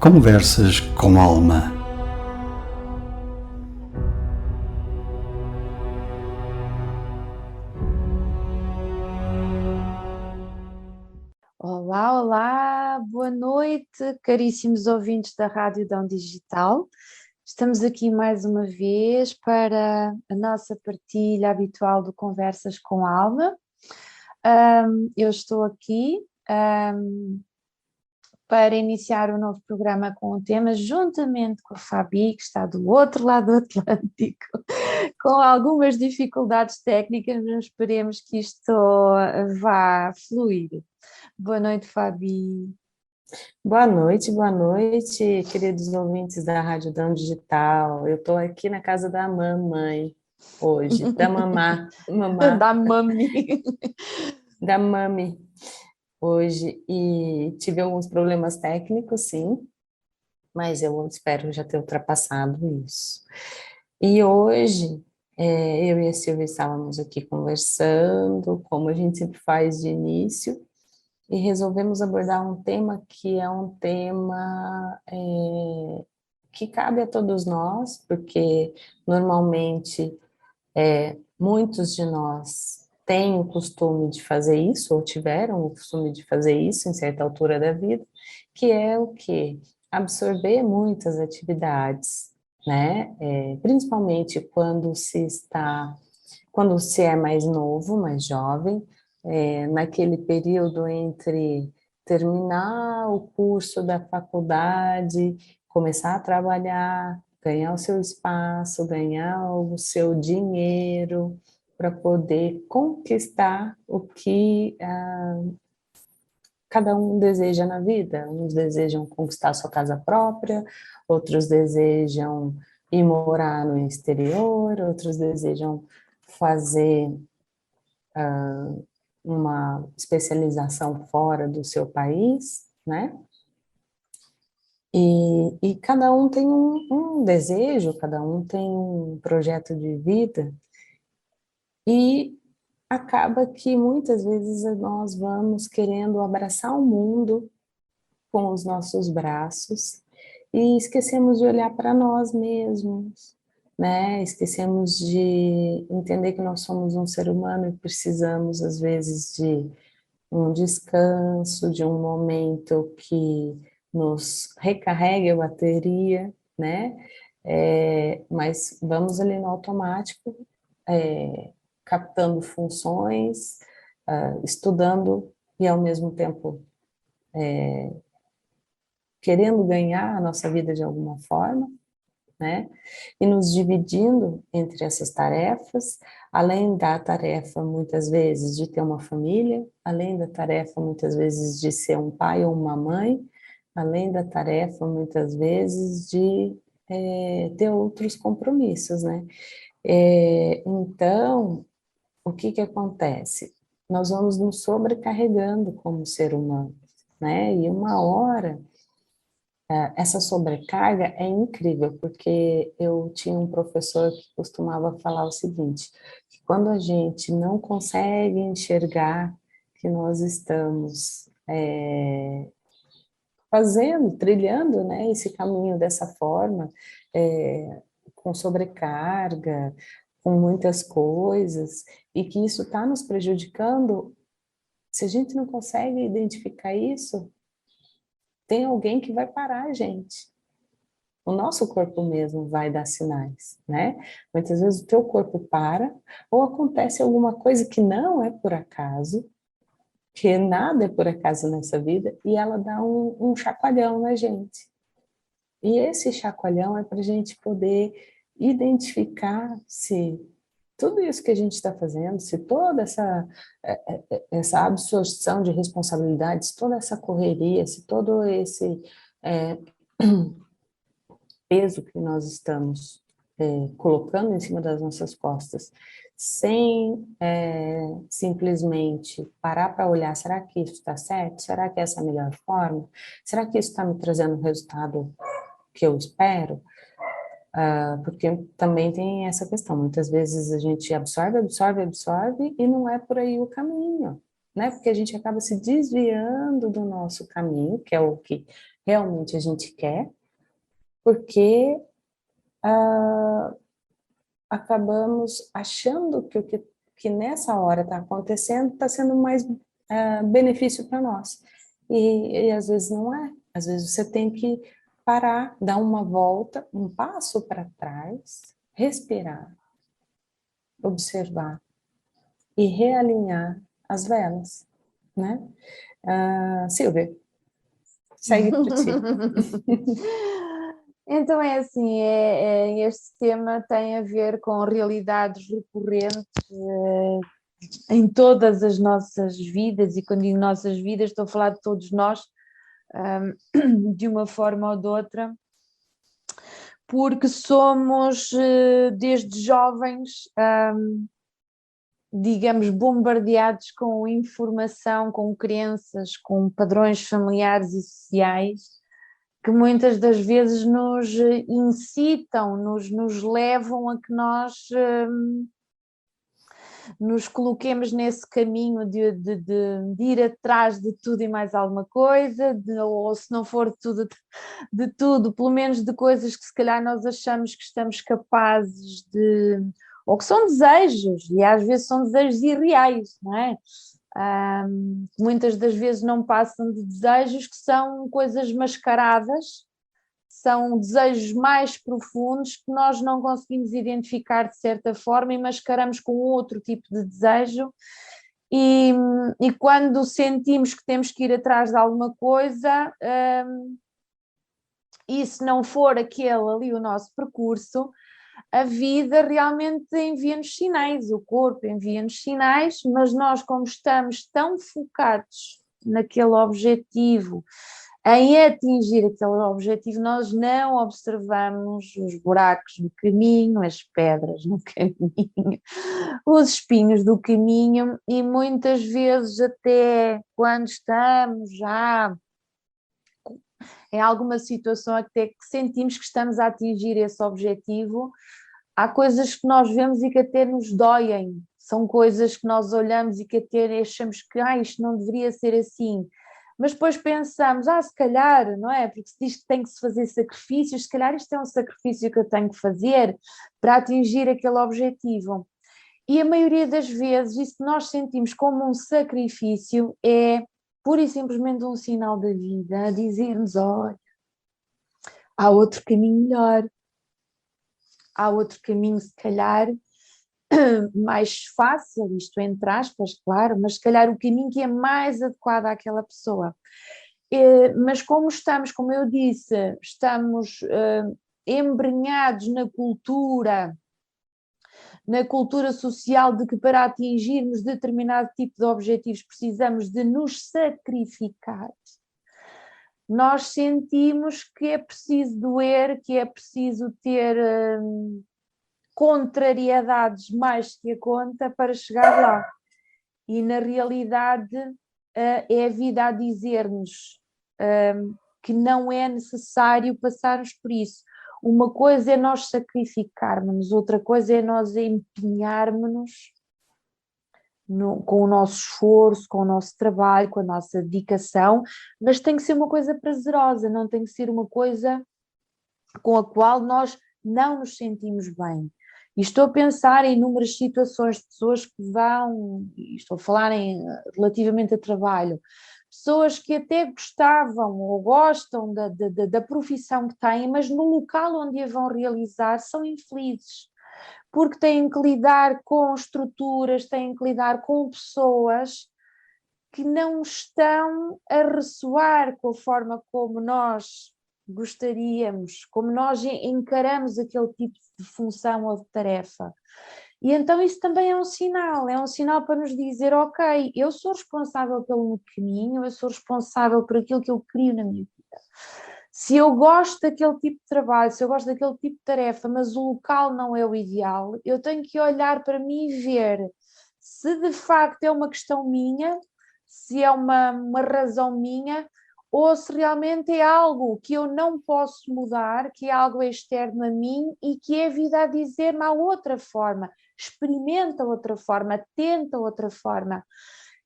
Conversas com Alma. Olá, olá, boa noite, caríssimos ouvintes da Rádio Dão Digital. Estamos aqui mais uma vez para a nossa partilha habitual do Conversas com Alma. Eu estou aqui para iniciar um novo programa com um tema, juntamente com a Fabi, que está do outro lado do Atlântico, com algumas dificuldades técnicas, mas esperemos que isto vá fluir. Boa noite, Fabi. Boa noite, queridos ouvintes da Rádio Dão Digital. Eu estou aqui na casa da mamãe hoje, da mamá, Da mami. da mami hoje, e tive alguns problemas técnicos, sim, mas eu espero já ter ultrapassado isso. E hoje, eu e a Silvia estávamos aqui conversando, como a gente sempre faz de início, e resolvemos abordar um tema que é um tema que cabe a todos nós, porque normalmente muitos de nós têm o costume de fazer isso, ou tiveram o costume de fazer isso em certa altura da vida, que é o quê? Absorver muitas atividades, né? Principalmente quando se é mais novo, mais jovem, naquele período entre terminar o curso da faculdade, começar a trabalhar, ganhar o seu espaço, ganhar o seu dinheiro, para poder conquistar o que cada um deseja na vida. Uns desejam conquistar sua casa própria, outros desejam ir morar no exterior, outros desejam fazer uma especialização fora do seu país, né? E cada um tem um desejo, cada um tem um projeto de vida, e acaba que muitas vezes nós vamos querendo abraçar o mundo com os nossos braços e esquecemos de olhar para nós mesmos, né? Esquecemos de entender que nós somos um ser humano e precisamos, às vezes, de um descanso, de um momento que nos recarregue a bateria, né? Mas vamos ali no automático, captando funções, estudando e ao mesmo tempo querendo ganhar a nossa vida de alguma forma, né? E nos dividindo entre essas tarefas, além da tarefa, muitas vezes, de ter uma família, além da tarefa, muitas vezes, de ser um pai ou uma mãe, além da tarefa, muitas vezes, de ter outros compromissos, né? Então, o que que acontece? Nós vamos nos sobrecarregando como ser humano, né? E uma hora essa sobrecarga é incrível, porque eu tinha um professor que costumava falar o seguinte, que quando a gente não consegue enxergar que nós estamos trilhando, né, esse caminho dessa forma, com sobrecarga, com muitas coisas, e que isso está nos prejudicando, se a gente não consegue identificar isso, tem alguém que vai parar a gente. O nosso corpo mesmo vai dar sinais, né? Muitas vezes o teu corpo para, ou acontece alguma coisa que não é por acaso, que nada é por acaso nessa vida, e ela dá um chacoalhão na gente. E esse chacoalhão é para a gente poder identificar se tudo isso que a gente está fazendo, se toda essa absorção de responsabilidades, toda essa correria, se todo esse peso que nós estamos colocando em cima das nossas costas, sem simplesmente parar para olhar, será que isso está certo? Será que essa é a melhor forma? Será que isso está me trazendo o resultado que eu espero? Porque também tem essa questão, muitas vezes a gente absorve e não é por aí o caminho, né? Porque a gente acaba se desviando do nosso caminho, que é o que realmente a gente quer, porque acabamos achando que o que nessa hora está acontecendo está sendo mais benefício para nós. E às vezes não é. Às vezes você tem que parar, dar uma volta, um passo para trás, respirar, observar e realinhar as velas, né? Silvia, segue para ti. Então é assim, este tema tem a ver com realidades recorrentes em todas as nossas vidas, e quando digo nossas vidas estou a falar de todos nós, de uma forma ou de outra, porque somos desde jovens, digamos, bombardeados com informação, com crenças, com padrões familiares e sociais, que muitas das vezes nos incitam, nos levam a que nós nos coloquemos nesse caminho de ir atrás de tudo e mais alguma coisa, ou se não for de tudo, pelo menos de coisas que se calhar nós achamos que estamos capazes de, ou que são desejos, e às vezes são desejos irreais, não é? Muitas das vezes não passam de desejos, que são coisas mascaradas, são desejos mais profundos que nós não conseguimos identificar de certa forma e mascaramos com outro tipo de desejo, e quando sentimos que temos que ir atrás de alguma coisa, e se não for aquele ali o nosso percurso, a vida realmente envia-nos sinais, o corpo envia-nos sinais, mas nós, como estamos tão focados naquele objetivo, em atingir aquele objetivo, nós não observamos os buracos no caminho, as pedras no caminho, os espinhos do caminho, e muitas vezes até quando estamos já em alguma situação até que sentimos que estamos a atingir esse objetivo, há coisas que nós vemos e que até nos doem, são coisas que nós olhamos e que até achamos que isto não deveria ser assim, mas depois pensamos, se calhar, não é? Porque se diz que tem que se fazer sacrifícios, se calhar isto é um sacrifício que eu tenho que fazer para atingir aquele objetivo. E a maioria das vezes isso que nós sentimos como um sacrifício é pura e simplesmente um sinal da vida a dizer-nos, olha, há outro caminho melhor, há outro caminho se calhar mais fácil, isto entre aspas, claro, mas se calhar o caminho que é mais adequado àquela pessoa. Mas como estamos, como eu disse, estamos embrenhados na cultura social de que para atingirmos determinado tipo de objetivos precisamos de nos sacrificar, nós sentimos que é preciso doer, que é preciso ter contrariedades mais que a conta para chegar lá. E na realidade é a vida a dizer-nos que não é necessário passarmos por isso. Uma coisa é nós sacrificarmos, outra coisa é nós empenharmos com o nosso esforço, com o nosso trabalho, com a nossa dedicação, mas tem que ser uma coisa prazerosa, não tem que ser uma coisa com a qual nós não nos sentimos bem. E estou a pensar em inúmeras situações de pessoas que vão, e estou a falar relativamente a trabalho, pessoas que até gostavam ou gostam da profissão que têm, mas no local onde a vão realizar são infelizes, porque têm que lidar com estruturas, têm que lidar com pessoas que não estão a ressoar com a forma como nós gostaríamos, como nós encaramos aquele tipo de função ou de tarefa. E então isso também é um sinal para nos dizer, ok, eu sou responsável pelo meu caminho, eu sou responsável por aquilo que eu crio na minha vida. Se eu gosto daquele tipo de trabalho, se eu gosto daquele tipo de tarefa, mas o local não é o ideal, eu tenho que olhar para mim e ver se de facto é uma questão minha, se é uma razão minha, ou se realmente é algo que eu não posso mudar, que é algo externo a mim e que é a vida a dizer-me há outra forma, experimenta outra forma, tenta outra forma.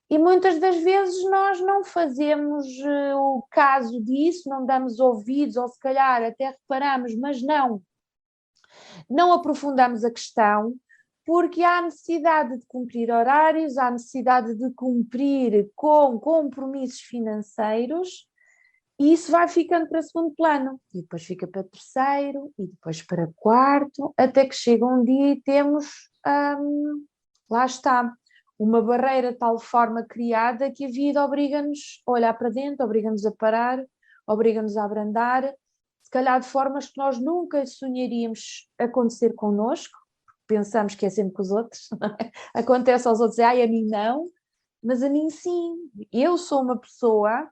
E muitas das vezes nós não fazemos o caso disso, não damos ouvidos, ou se calhar até reparamos, mas não aprofundamos a questão, porque há necessidade de cumprir horários, há necessidade de cumprir com compromissos financeiros, e isso vai ficando para segundo plano, e depois fica para terceiro, e depois para quarto, até que chega um dia e temos, lá está, uma barreira de tal forma criada que a vida obriga-nos a olhar para dentro, obriga-nos a parar, obriga-nos a abrandar, se calhar de formas que nós nunca sonharíamos acontecer connosco, pensamos que é sempre com os outros, acontece aos outros, ai, a mim não, mas a mim sim. Eu sou uma pessoa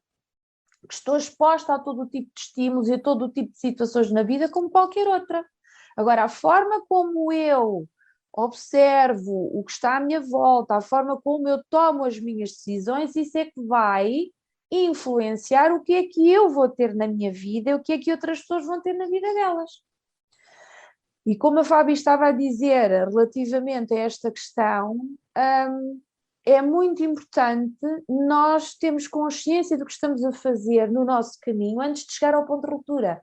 que estou exposta a todo o tipo de estímulos e a todo o tipo de situações na vida como qualquer outra. Agora, a forma como eu observo o que está à minha volta, a forma como eu tomo as minhas decisões, isso é que vai influenciar o que é que eu vou ter na minha vida e o que é que outras pessoas vão ter na vida delas. E como a Fábio estava a dizer relativamente a esta questão, é muito importante nós termos consciência do que estamos a fazer no nosso caminho antes de chegar ao ponto de ruptura.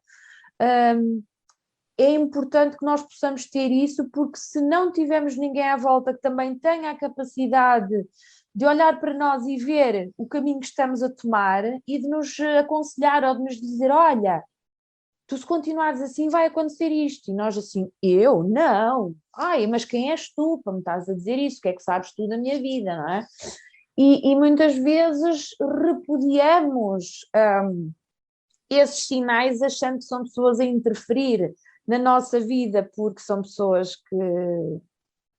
É importante que nós possamos ter isso, porque se não tivermos ninguém à volta que também tenha a capacidade de olhar para nós e ver o caminho que estamos a tomar e de nos aconselhar ou de nos dizer, olha, tu se continuares assim vai acontecer isto, e nós assim, eu? Não, ai, mas quem és tu para me estás a dizer isso, o que é que sabes tu da minha vida, não é? E muitas vezes repudiamos esses sinais achando que são pessoas a interferir na nossa vida porque são pessoas que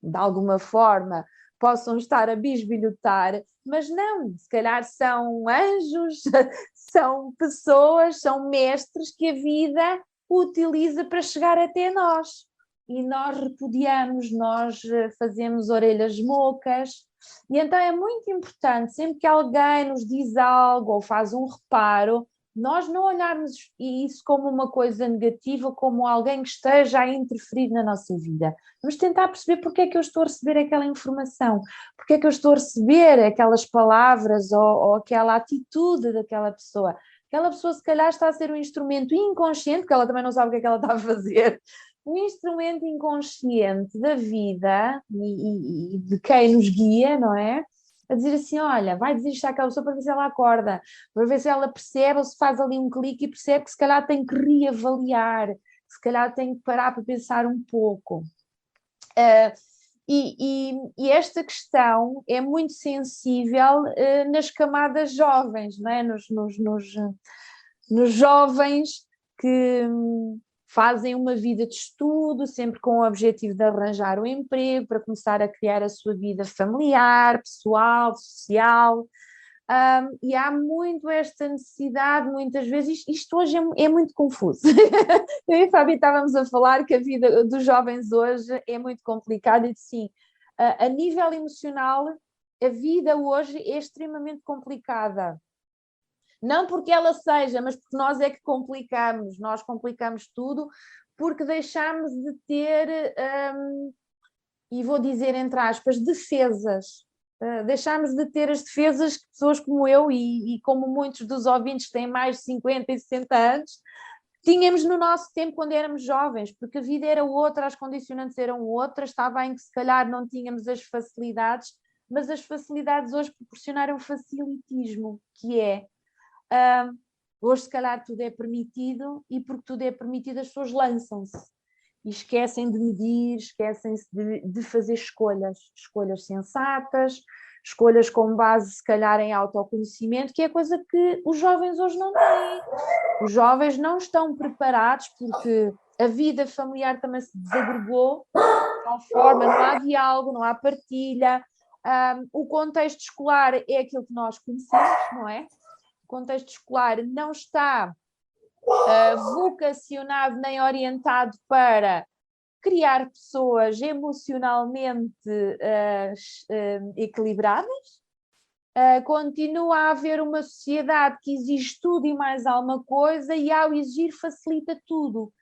de alguma forma possam estar a bisbilhotar, mas não, se calhar são anjos, são pessoas, são mestres que a vida utiliza para chegar até nós. E nós repudiamos, nós fazemos orelhas mocas, e então é muito importante, sempre que alguém nos diz algo ou faz um reparo, nós não olharmos isso como uma coisa negativa, como alguém que esteja a interferir na nossa vida. Vamos tentar perceber porque é que eu estou a receber aquela informação, porque é que eu estou a receber aquelas palavras ou aquela atitude daquela pessoa. Aquela pessoa se calhar está a ser um instrumento inconsciente, porque ela também não sabe o que é que ela está a fazer, um instrumento inconsciente da vida e de quem nos guia, não é? A dizer assim, olha, vai dizer isto àquela pessoa para ver se ela acorda, para ver se ela percebe ou se faz ali um clique e percebe que se calhar tem que reavaliar, se calhar tem que parar para pensar um pouco. E esta questão é muito sensível nas camadas jovens, não é? Nos jovens que fazem uma vida de estudo, sempre com o objetivo de arranjar um emprego, para começar a criar a sua vida familiar, pessoal, social. E há muito esta necessidade, muitas vezes, isto hoje é muito confuso. Eu e a Fábio estávamos a falar que a vida dos jovens hoje é muito complicada e sim, a nível emocional, a vida hoje é extremamente complicada. Não porque ela seja, mas porque nós é que nós complicamos tudo, porque deixamos de ter, e vou dizer entre aspas, defesas. Deixámos de ter as defesas que pessoas como eu e como muitos dos ouvintes que têm mais de 50 e 60 anos, tínhamos no nosso tempo quando éramos jovens, porque a vida era outra, as condicionantes eram outras, estava em que se calhar não tínhamos as facilidades, mas as facilidades hoje proporcionaram facilitismo, que é, hoje se calhar tudo é permitido e porque tudo é permitido as pessoas lançam-se e esquecem de medir, esquecem-se de fazer escolhas sensatas, escolhas com base se calhar em autoconhecimento, que é coisa que os jovens hoje não têm. Os jovens não estão preparados porque a vida familiar também se desagregou de tal forma, não há diálogo, não há partilha, o contexto escolar é aquilo que nós conhecemos, não é? O contexto escolar não está vocacionado nem orientado para criar pessoas emocionalmente equilibradas. Continua a haver uma sociedade que exige tudo e mais alguma coisa e ao exigir facilita tudo,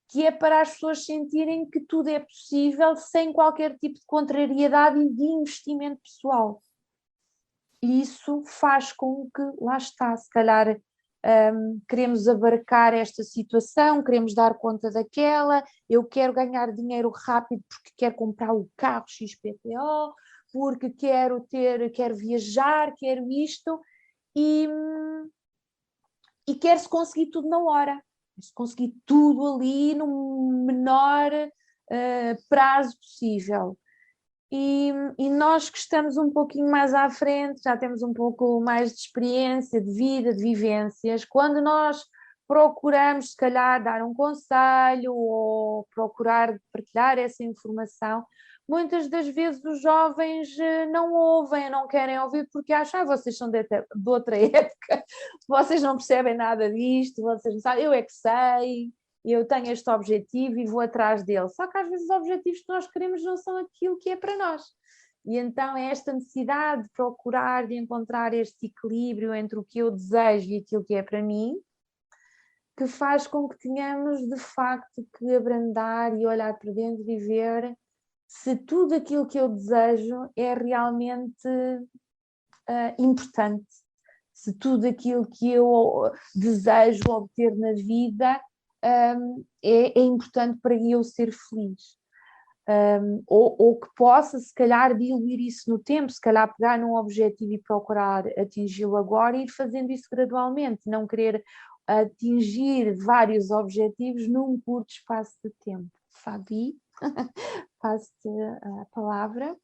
que é para as pessoas sentirem que tudo é possível sem qualquer tipo de contrariedade e de investimento pessoal. isso faz com que, lá está, se calhar queremos abarcar esta situação, queremos dar conta daquela, eu quero ganhar dinheiro rápido porque quero comprar o carro XPTO, porque quero viajar, quero isto, e quer-se conseguir tudo na hora, quer-se conseguir tudo ali no menor prazo possível. E nós que estamos um pouquinho mais à frente, já temos um pouco mais de experiência, de vida, de vivências, quando nós procuramos, se calhar, dar um conselho ou procurar partilhar essa informação, muitas das vezes os jovens não ouvem, não querem ouvir porque acham, vocês são de outra época, vocês não percebem nada disto, vocês não sabem, eu é que sei, eu tenho este objetivo e vou atrás dele. Só que às vezes os objetivos que nós queremos não são aquilo que é para nós. E então é esta necessidade de procurar, de encontrar este equilíbrio entre o que eu desejo e aquilo que é para mim, que faz com que tenhamos de facto que abrandar e olhar para dentro e ver se tudo aquilo que eu desejo é realmente importante, se tudo aquilo que eu desejo obter na vida é importante para eu ser feliz. Ou que possa, se calhar, diluir isso no tempo, se calhar pegar num objetivo e procurar atingi-lo agora e ir fazendo isso gradualmente, não querer atingir vários objetivos num curto espaço de tempo. Fabi, passo-te a palavra.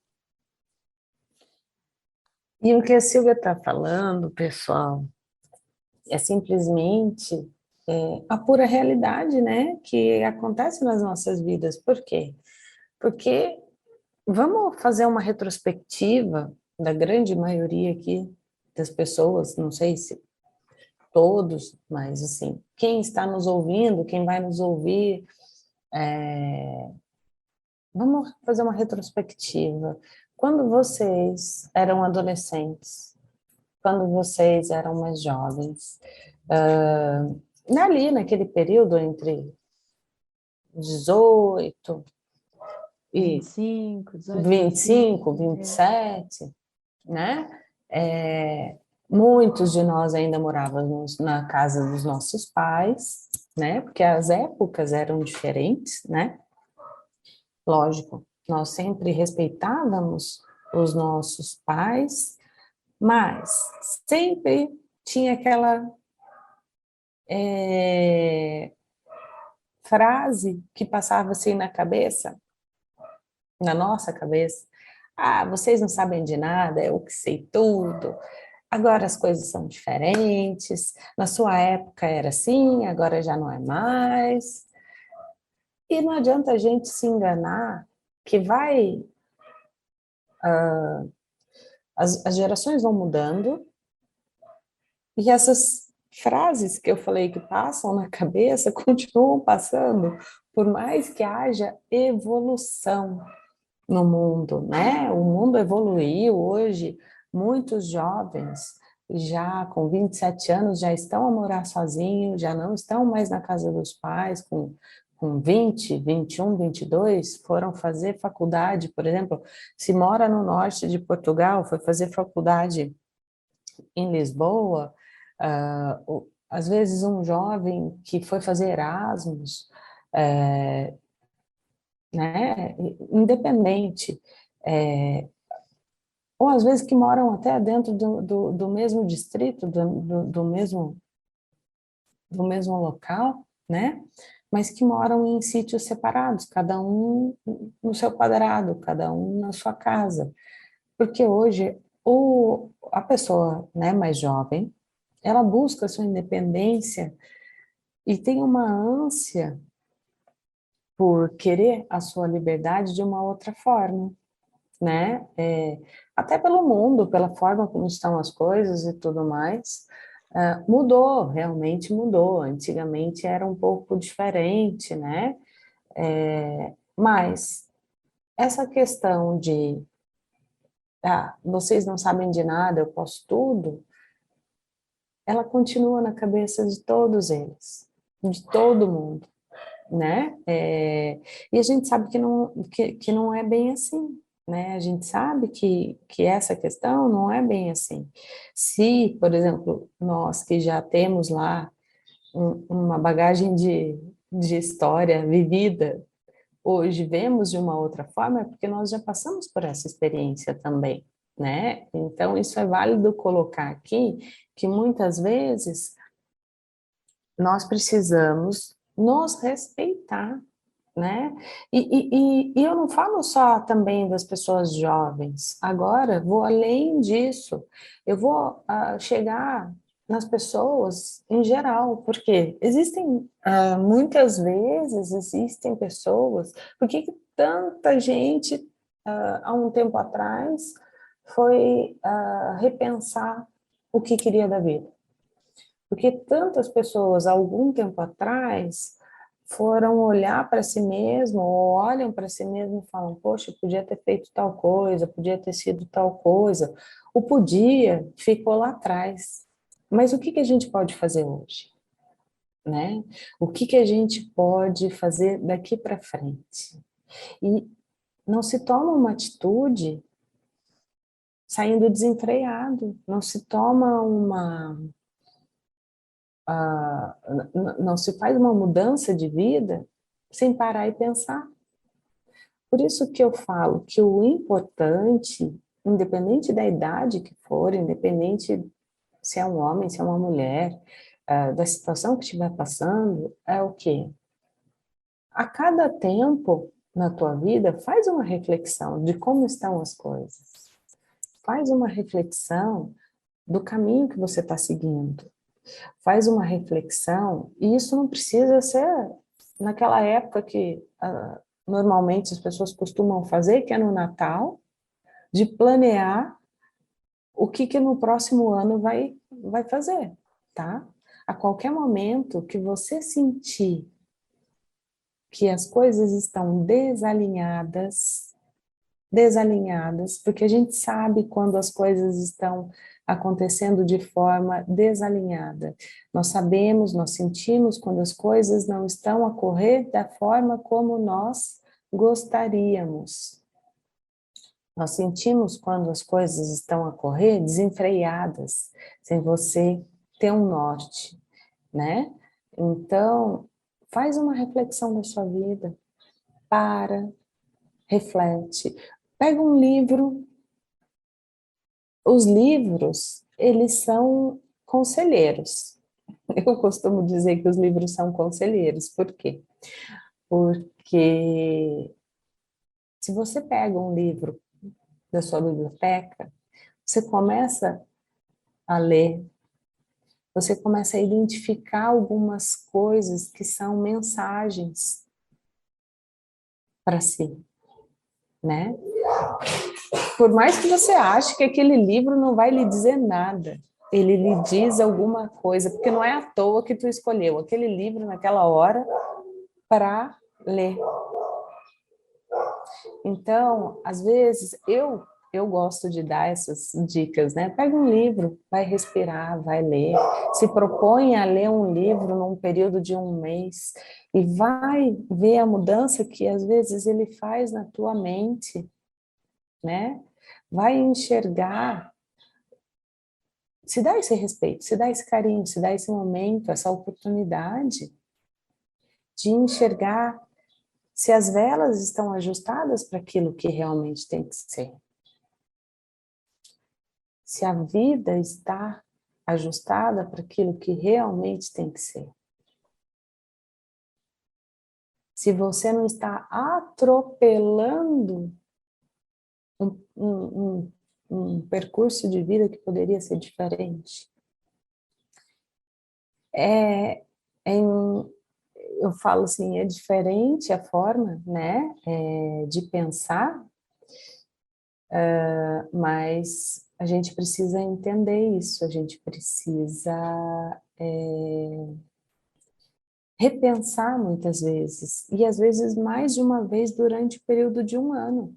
E o que a Silvia está falando, pessoal, é simplesmente a pura realidade, né, que acontece nas nossas vidas. Por quê? Porque vamos fazer uma retrospectiva da grande maioria aqui das pessoas, não sei se todos, mas assim, quem está nos ouvindo, quem vai nos ouvir, vamos fazer uma retrospectiva. Quando vocês eram adolescentes, quando vocês eram mais jovens, ali naquele período entre 18 e 25, 18, 25, 25, 27, né? Muitos de nós ainda morávamos na casa dos nossos pais, né? Porque as épocas eram diferentes, né? Lógico, nós sempre respeitávamos os nossos pais, mas sempre tinha aquela frase que passava assim na cabeça, na nossa cabeça: vocês não sabem de nada, eu que sei tudo, agora as coisas são diferentes, na sua época era assim, agora já não é mais. E não adianta a gente se enganar que as gerações vão mudando e essas frases que eu falei que passam na cabeça continuam passando, por mais que haja evolução no mundo, né? O mundo evoluiu hoje, muitos jovens já com 27 anos já estão a morar sozinhos, já não estão mais na casa dos pais, com 20, 21, 22, foram fazer faculdade, por exemplo, se mora no norte de Portugal, foi fazer faculdade em Lisboa, às vezes um jovem que foi fazer Erasmus, né, independente, ou às vezes que moram até dentro do mesmo distrito, do mesmo local, né, mas que moram em sítios separados, cada um no seu quadrado, cada um na sua casa, porque hoje a pessoa, né, mais jovem, ela busca a sua independência e tem uma ânsia por querer a sua liberdade de uma outra forma, né? Até pelo mundo, pela forma como estão as coisas e tudo mais, mudou, realmente mudou. Antigamente era um pouco diferente, né? Mas essa questão de vocês não sabem de nada, eu posso tudo, ela continua na cabeça de todos eles, de todo mundo, né? E a gente sabe que não é bem assim, né? A gente sabe que essa questão não é bem assim. Se, por exemplo, nós que já temos lá uma bagagem de história vivida, hoje vemos de uma outra forma, é porque nós já passamos por essa experiência também, né? Então, isso é válido colocar aqui, que muitas vezes nós precisamos nos respeitar, né? E eu não falo só também das pessoas jovens, agora vou além disso, eu vou chegar nas pessoas em geral, porque existem, muitas vezes, existem pessoas, por que que tanta gente, há um tempo atrás, foi repensar o que queria da vida? Porque tantas pessoas, há algum tempo atrás, foram olhar para si mesmo, ou olham para si mesmo e falam, poxa, podia ter feito tal coisa, podia ter sido tal coisa. O podia ficou lá atrás. Mas o que que a gente pode fazer hoje? Né? O que que a gente pode fazer daqui para frente? E não se toma uma atitude saindo desenfreado, não se toma não se faz uma mudança de vida sem parar e pensar. Por isso que eu falo que o importante, independente da idade que for, independente se é um homem, se é uma mulher, da situação que estiver passando, é o quê? A cada tempo na tua vida, faz uma reflexão de como estão as coisas. Faz uma reflexão do caminho que você está seguindo. Faz uma reflexão, e isso não precisa ser naquela época que normalmente as pessoas costumam fazer, que é no Natal, de planear o que no próximo ano vai fazer, tá? A qualquer momento que você sentir que as coisas estão desalinhadas, porque a gente sabe quando as coisas estão acontecendo de forma desalinhada. Nós sabemos, nós sentimos quando as coisas não estão a correr da forma como nós gostaríamos. Nós sentimos quando as coisas estão a correr desenfreadas, sem você ter um norte, né? Então, faz uma reflexão da sua vida, para, reflete, pega um livro. Os livros, eles são conselheiros. Eu costumo dizer que os livros são conselheiros. Por quê? Porque se você pega um livro da sua biblioteca, você começa a ler, você começa a identificar algumas coisas que são mensagens para si, né? Por mais que você ache que aquele livro não vai lhe dizer nada, ele lhe diz alguma coisa, porque não é à toa que tu escolheu aquele livro naquela hora para ler. Então, às vezes, eu gosto de dar essas dicas, né? Pega um livro, vai respirar, vai ler, se propõe a ler um livro num período de um mês e vai ver a mudança que às vezes ele faz na tua mente, né? Vai enxergar, se dá esse respeito, se dá esse carinho, se dá esse momento, essa oportunidade de enxergar se as velas estão ajustadas para aquilo que realmente tem que ser. Se a vida está ajustada para aquilo que realmente tem que ser. Se você não está atropelando um percurso de vida que poderia ser diferente. Eu falo assim, é diferente a forma, né, de pensar, mas a gente precisa entender isso, a gente precisa repensar muitas vezes, e às vezes mais de uma vez durante o período de um ano,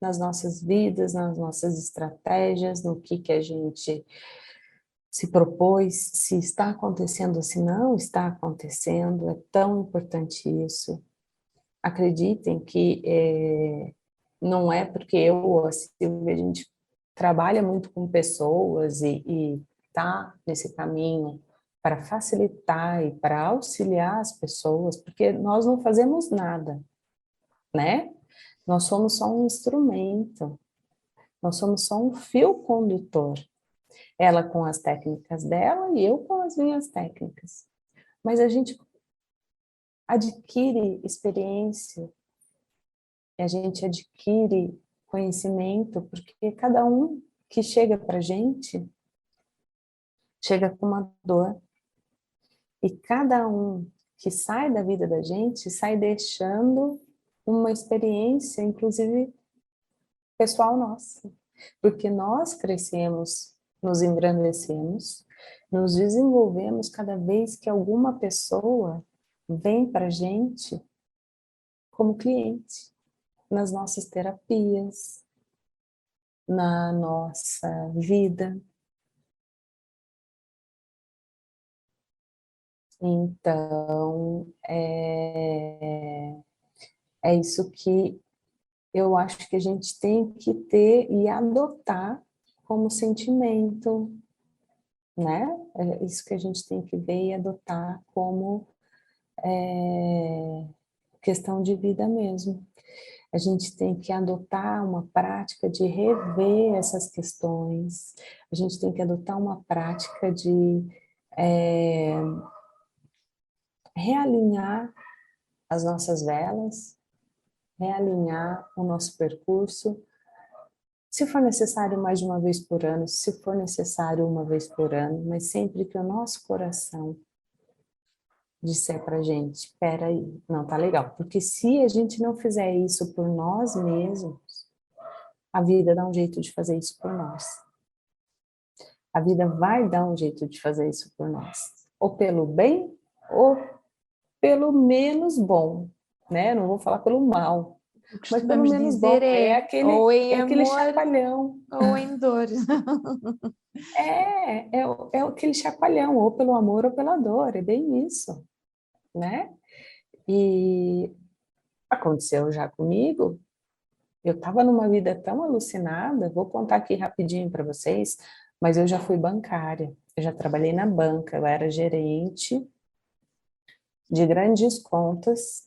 nas nossas vidas, nas nossas estratégias, no que a gente se propôs, se está acontecendo, se não está acontecendo, é tão importante isso. Acreditem que Não é porque eu ou a Silvia, a gente trabalha muito com pessoas e tá nesse caminho para facilitar e para auxiliar as pessoas, porque nós não fazemos nada, né? Nós somos só um instrumento, nós somos só um fio condutor. Ela com as técnicas dela e eu com as minhas técnicas. Mas a gente adquire experiência, a gente adquire conhecimento, porque cada um que chega para a gente, chega com uma dor. E cada um que sai da vida da gente, sai deixando uma experiência, inclusive pessoal nossa. Porque nós crescemos, nos engrandecemos, nos desenvolvemos cada vez que alguma pessoa vem para a gente como cliente, nas nossas terapias, na nossa vida. Então, é isso que eu acho que a gente tem que ter e adotar como sentimento, né? É isso que a gente tem que ver e adotar como questão de vida mesmo. A gente tem que adotar uma prática de rever essas questões, a gente tem que adotar uma prática de realinhar as nossas velas, realinhar o nosso percurso, se for necessário mais de uma vez por ano, se for necessário uma vez por ano, mas sempre que o nosso coração disser pra gente, espera aí, não tá legal, porque se a gente não fizer isso por nós mesmos, a vida dá um jeito de fazer isso por nós. A vida vai dar um jeito de fazer isso por nós, ou pelo bem, ou pelo menos bom, né? Não vou falar pelo mal, O que mas pelo costumamos menos dizer bom. É ou em aquele amor chacoalhão. ou em dor. É aquele chacoalhão, ou pelo amor ou pela dor, é bem isso, né? E aconteceu já comigo, eu estava numa vida tão alucinada, vou contar aqui rapidinho para vocês, mas eu já fui bancária, eu já trabalhei na banca, eu era gerente de grandes contas,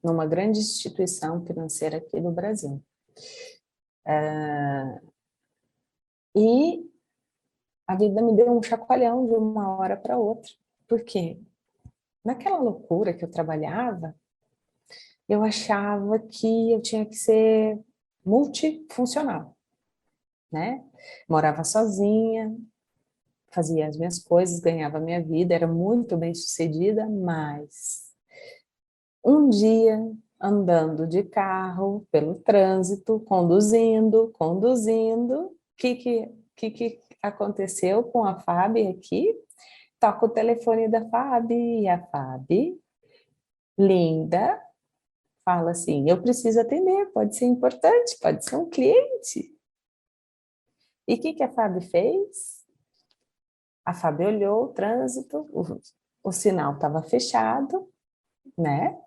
numa grande instituição financeira aqui do Brasil. E a vida me deu um chacoalhão de uma hora para outra. Por quê? Naquela loucura que eu trabalhava, eu achava que eu tinha que ser multifuncional, né? Morava sozinha, fazia as minhas coisas, ganhava a minha vida, era muito bem sucedida, mas um dia andando de carro pelo trânsito, conduzindo, o que aconteceu com a Fábio aqui? Toca o telefone da Fábio e a Fábio, linda, fala assim, eu preciso atender, pode ser importante, pode ser um cliente. E o que a Fábio fez? A Fábio olhou o trânsito, o sinal estava fechado, né?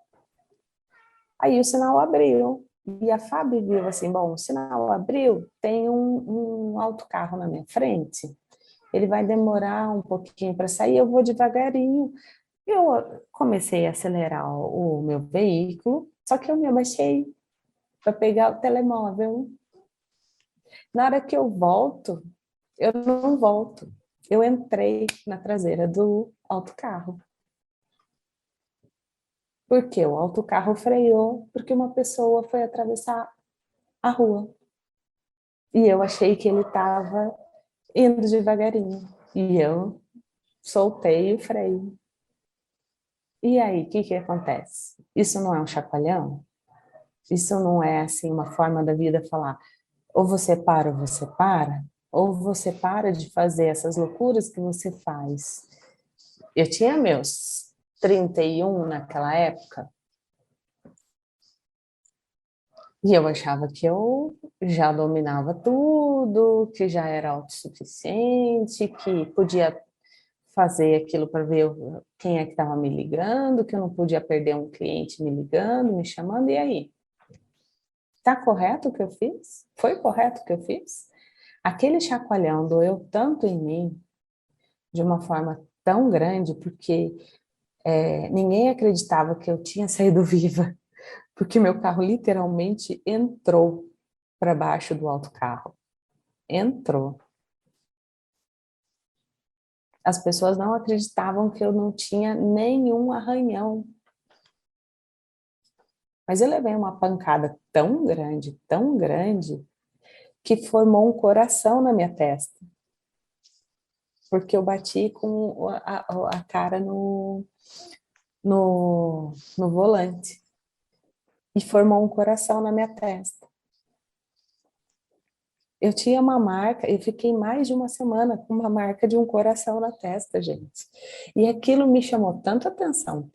Aí o sinal abriu. E a Fábio viu assim, bom, o sinal abriu, tem um autocarro na minha frente, ele vai demorar um pouquinho para sair, eu vou devagarinho. Eu comecei a acelerar o meu veículo, só que eu me abaixei para pegar o telemóvel. Na hora que eu volto, eu não volto. Eu entrei na traseira do autocarro. Por quê? O autocarro freou porque uma pessoa foi atravessar a rua. E eu achei que ele estava indo devagarinho. E eu soltei o freio. E aí, o que acontece? Isso não é um chacoalhão? Isso não é assim uma forma da vida falar, ou você para ou você para, ou você para de fazer essas loucuras que você faz. Eu tinha meus 31 naquela época, e eu achava que eu já dominava tudo, que já era autossuficiente, que podia fazer aquilo para ver quem é que estava me ligando, que eu não podia perder um cliente me ligando, me chamando, e aí? Tá correto o que eu fiz? Foi correto o que eu fiz? Aquele chacoalhão doeu tanto em mim, de uma forma tão grande, porque ninguém acreditava que eu tinha saído viva, porque meu carro literalmente entrou para baixo do autocarro. Entrou. As pessoas não acreditavam que eu não tinha nenhum arranhão. Mas eu levei uma pancada tão grande, que formou um coração na minha testa. Porque eu bati com a cara no volante. E formou um coração na minha testa. Eu tinha uma marca, eu fiquei mais de uma semana com uma marca de um coração na testa, gente. E aquilo me chamou tanta atenção,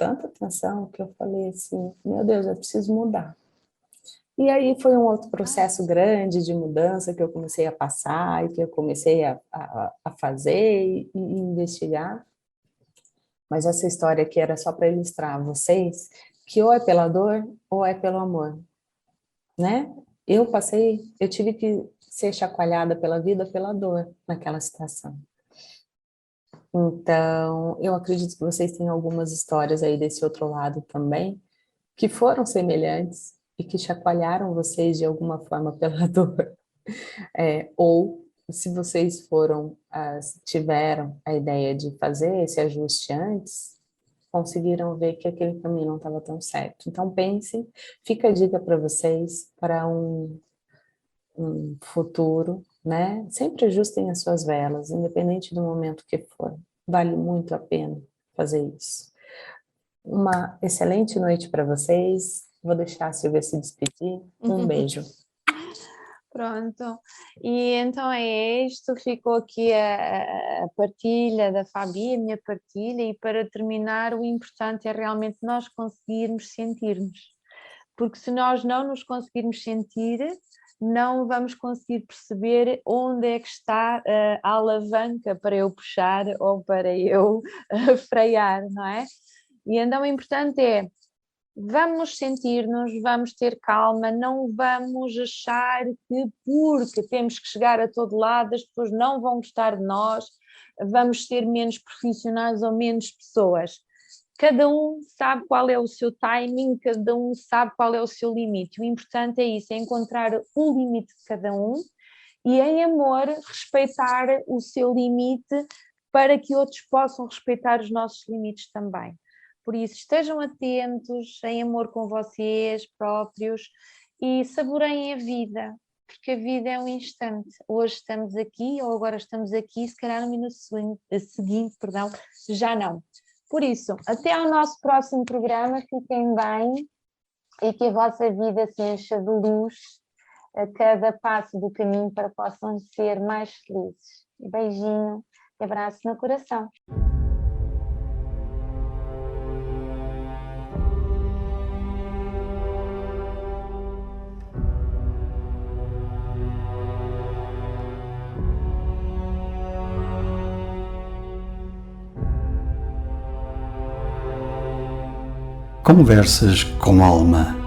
que eu falei assim, meu Deus, eu preciso mudar. E aí foi um outro processo grande de mudança que eu comecei a passar, e que eu comecei a fazer e investigar. Mas essa história aqui era só para ilustrar a vocês que ou é pela dor ou é pelo amor, né? Eu tive que ser chacoalhada pela vida pela dor naquela situação. Então, eu acredito que vocês têm algumas histórias aí desse outro lado também, que foram semelhantes e que chacoalharam vocês de alguma forma pela dor. Ou, se vocês tiveram a ideia de fazer esse ajuste antes, conseguiram ver que aquele caminho não estava tão certo. Então, pensem, fica a dica para vocês, para um futuro, né? Sempre ajustem as suas velas, independente do momento que for. Vale muito a pena fazer isso. Uma excelente noite para vocês. Vou deixar a Silvia se despedir. Um beijo. Pronto, e então é isto, ficou aqui a partilha da Fabi, a minha partilha, e para terminar o importante é realmente nós conseguirmos sentir-nos, porque se nós não nos conseguirmos sentir, não vamos conseguir perceber onde é que está a alavanca para eu puxar ou para eu frear, não é? E então o importante é, vamos sentir-nos, vamos ter calma, não vamos achar que porque temos que chegar a todo lado as pessoas não vão gostar de nós, vamos ser menos profissionais ou menos pessoas. Cada um sabe qual é o seu timing, cada um sabe qual é o seu limite. O importante é isso, é encontrar o limite de cada um e, em amor, respeitar o seu limite para que outros possam respeitar os nossos limites também. Por isso, estejam atentos, em amor com vocês próprios e saboreiem a vida, porque a vida é um instante. Hoje estamos aqui, ou agora estamos aqui, se calhar no minuto seguinte, já não. Por isso, até ao nosso próximo programa, fiquem bem e que a vossa vida se encha de luz a cada passo do caminho para que possam ser mais felizes. Beijinho e abraço no coração. Conversas com alma.